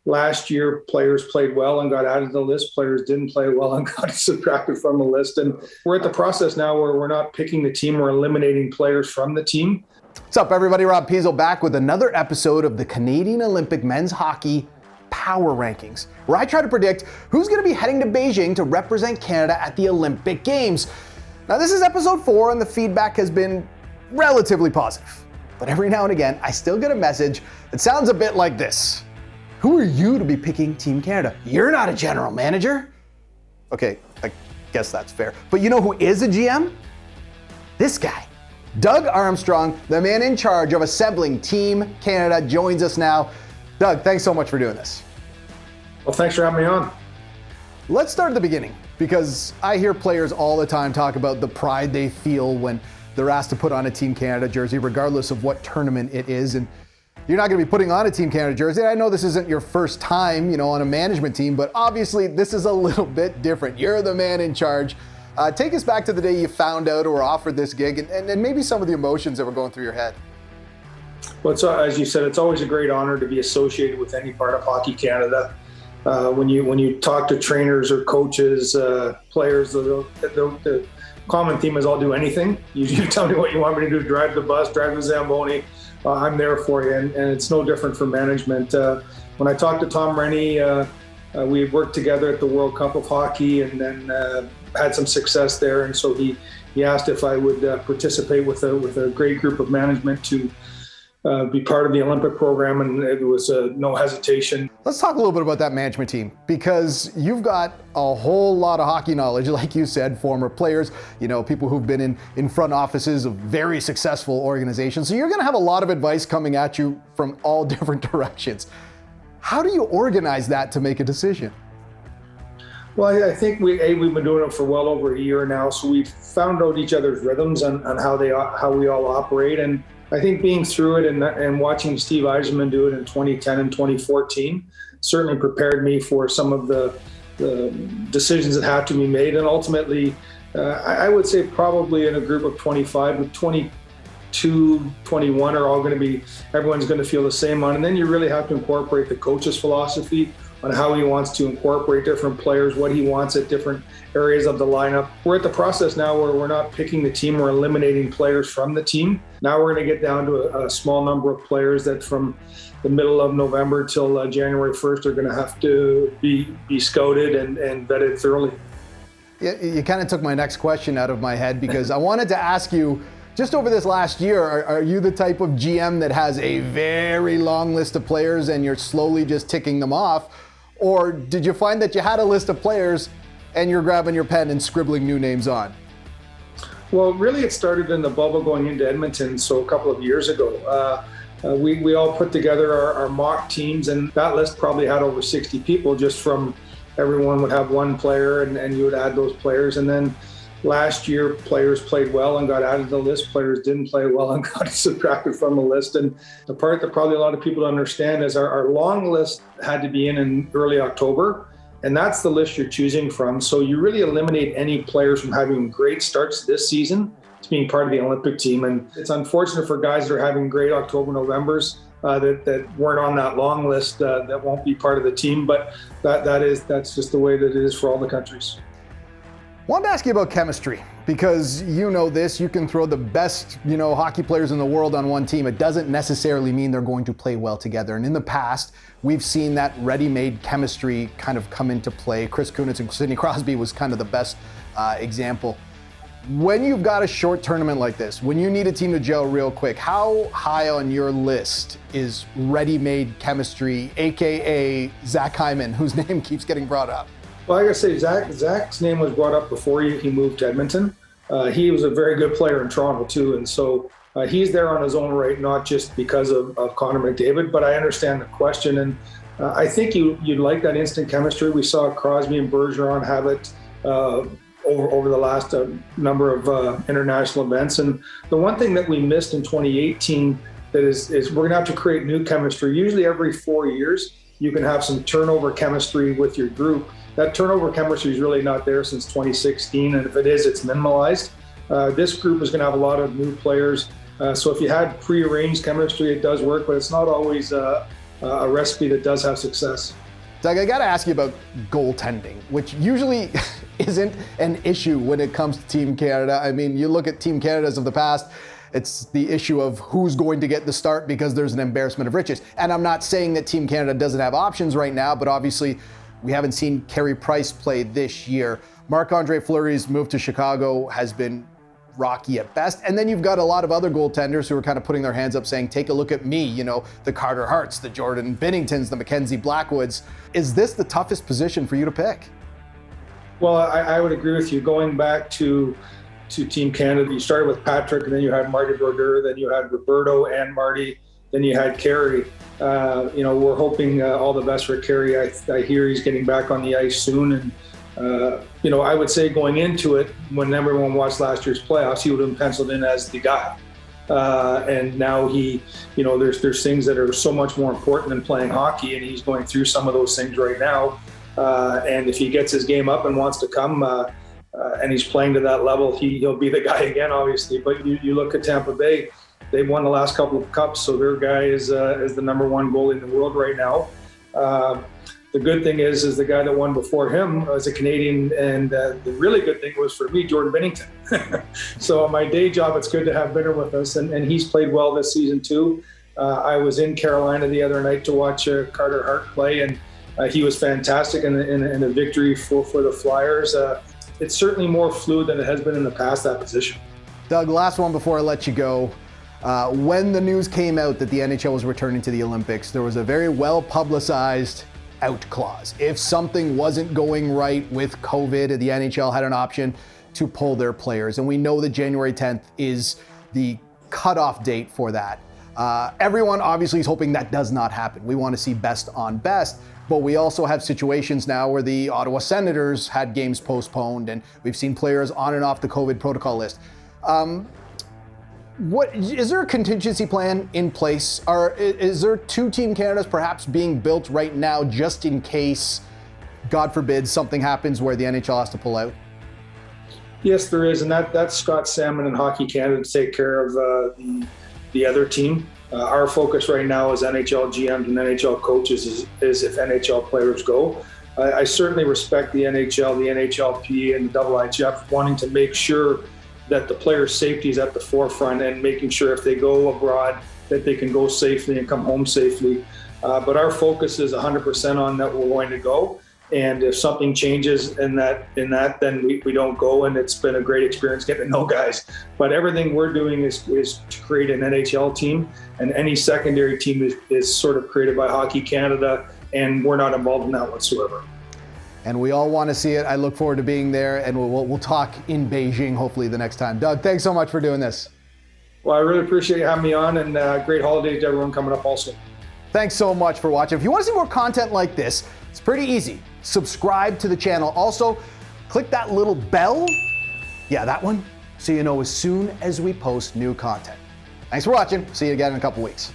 last year, players played well and got added to the list. Players didn't play well and got subtracted from the list. And we're at the process now where we're not picking the team, we're eliminating players from the team. What's up, everybody? Rob Pizzo back with another episode of the Canadian Olympic Men's Hockey Power Rankings, where I try to predict who's going to be heading to Beijing to represent Canada at the Olympic Games. Now, this is episode 4, and the feedback has been relatively positive. But every now and again, I still get a message that sounds a bit like this. Who are you to be picking Team Canada? You're not a general manager. Okay, I guess that's fair. But you know who is a GM? This guy. Doug Armstrong, the man in charge of assembling Team Canada, joins us now. Doug, thanks so much for doing this. Well, thanks for having me on. Let's start at the beginning, because I hear players all the time talk about the pride they feel when they're asked to put on a Team Canada jersey, regardless of what tournament it is. And you're not going to be putting on a Team Canada jersey. I know this isn't your first time, on a management team, but obviously this is a little bit different. You're the man in charge. Take us back to the day you found out or were offered this gig, and maybe some of the emotions that were going through your head. Well, as you said, it's always a great honor to be associated with any part of Hockey Canada. When you talk to trainers or coaches, players, the common theme is I'll do anything. You tell me what you want me to do, drive the bus, drive the Zamboni. I'm there for you, and it's no different for management. When I talked to Tom Rennie, we worked together at the World Cup of Hockey and then had some success there. And so he asked if I would participate with a great group of management to be part of the Olympic program, and it was no hesitation. Let's talk a little bit about that management team, because you've got a whole lot of hockey knowledge, like you said, former players, people who've been in front offices of very successful organizations. So you're going to have a lot of advice coming at you from all different directions. How do you organize that to make a decision? Well, I think we've been doing it for well over a year now, so we've found out each other's rhythms and how we all operate. And I think being through it and watching Steve Yzerman do it in 2010 and 2014 certainly prepared me for some of the decisions that had to be made. And ultimately, I would say probably in a group of 25, with 22, 21 are all going to be, everyone's going to feel the same on. And then you really have to incorporate the coach's philosophy on how he wants to incorporate different players, what he wants at different areas of the lineup. We're at the process now where we're not picking the team, we're eliminating players from the team. Now we're going to get down to a small number of players that from the middle of November till January 1st are going to have to be scouted and vetted thoroughly. You kind of took my next question out of my head, because I wanted to ask you, just over this last year, are you the type of GM that has a very long list of players and you're slowly just ticking them off? Or did you find that you had a list of players and you're grabbing your pen and scribbling new names on? Well, really it started in the bubble going into Edmonton, so a couple of years ago. We all put together our mock teams, and that list probably had over 60 people, just from everyone would have one player and you would add those players. And then last year, players played well and got added to the list. Players didn't play well and got subtracted from the list. And the part that probably a lot of people don't understand is our long list had to be in early October, and that's the list you're choosing from. So you really eliminate any players from having great starts this season to being part of the Olympic team. And it's unfortunate for guys that are having great October, Novembers that weren't on that long list that won't be part of the team. But that's just the way that it is for all the countries. Wanted to ask you about chemistry, because you know this, you can throw the best, hockey players in the world on one team. It doesn't necessarily mean they're going to play well together. And in the past, we've seen that ready-made chemistry kind of come into play. Chris Kunitz and Sidney Crosby was kind of the best example. When you've got a short tournament like this, when you need a team to gel real quick, how high on your list is ready-made chemistry, AKA Zach Hyman, whose name keeps getting brought up? Well, I gotta say, Zach's name was brought up before he moved to Edmonton. He was a very good player in Toronto too, and so he's there on his own right, not just because of Connor McDavid. But I understand the question, and I think you'd like that instant chemistry. We saw Crosby and Bergeron have it over the last number of international events. And the one thing that we missed in 2018 that is we're gonna have to create new chemistry. Usually every 4 years, you can have some turnover chemistry with your group. That turnover chemistry is really not there since 2016, and if it is, it's minimalized. This group is going to have a lot of new players, so if you had pre-arranged chemistry, it does work, but it's not always a recipe that does have success. Doug, I got to ask you about goaltending, which usually isn't an issue when it comes to Team Canada. I mean, you look at Team Canada's of the past, it's the issue of who's going to get the start because there's an embarrassment of riches. And I'm not saying that Team Canada doesn't have options right now, but obviously we haven't seen Carey Price play this year. Marc-Andre Fleury's move to Chicago has been rocky at best. And then you've got a lot of other goaltenders who are kind of putting their hands up saying, take a look at me, you know, the Carter Harts, the Jordan Binningtons, the Mackenzie Blackwoods. Is this the toughest position for you to pick? Well, I would agree with you. Going back to Team Canada, you started with Patrick, and then you had Marty Brodeur, then you had Roberto and Marty, then you had Carey. We're hoping all the best for Carey. I hear he's getting back on the ice soon, and I would say going into it, when everyone watched last year's playoffs, he would have been penciled in as the guy. And now there's things that are so much more important than playing hockey, and he's going through some of those things right now. And if he gets his game up and wants to come, and he's playing to that level, he'll be the guy again, obviously. But you look at Tampa Bay, they've won the last couple of cups, so their guy is the number one goalie in the world right now. The good thing is the guy that won before him was a Canadian, and the really good thing was for me, Jordan Binnington. So on my day job, it's good to have Binner with us, and he's played well this season too. I was in Carolina the other night to watch Carter Hart play, and he was fantastic in a victory for the Flyers. It's certainly more fluid than it has been in the past, that position. Doug, last one before I let you go. When the news came out that the NHL was returning to the Olympics, there was a very well-publicized out clause. If something wasn't going right with COVID, the NHL had an option to pull their players. And we know that January 10th is the cutoff date for that. Everyone obviously is hoping that does not happen. We want to see best on best, but we also have situations now where the Ottawa Senators had games postponed, and we've seen players on and off the COVID protocol list. What is there a contingency plan in place? Or is there two Team Canadas perhaps being built right now just in case, God forbid, something happens where the NHL has to pull out? Yes, there is, and that's Scott Salmon and Hockey Canada to take care of the other team. Our focus right now as NHL GMs and NHL coaches is if NHL players go. I certainly respect the NHL, the NHLP, and the IIHF wanting to make sure that the players' safety is at the forefront and making sure if they go abroad that they can go safely and come home safely. But our focus is 100% on that we're going to go. And if something changes in that, then we don't go. And it's been a great experience getting to know guys. But everything we're doing is to create an NHL team, and any secondary team is sort of created by Hockey Canada, and we're not involved in that whatsoever. And we all want to see it. I look forward to being there, and we'll talk in Beijing hopefully the next time. Doug, thanks so much for doing this. Well, I really appreciate you having me on, and great holidays to everyone coming up also. Thanks so much for watching. If you want to see more content like this, it's pretty easy. Subscribe to the channel. Also, click that little bell. Yeah, that one, so you know as soon as we post new content. Thanks for watching. See you again in a couple weeks.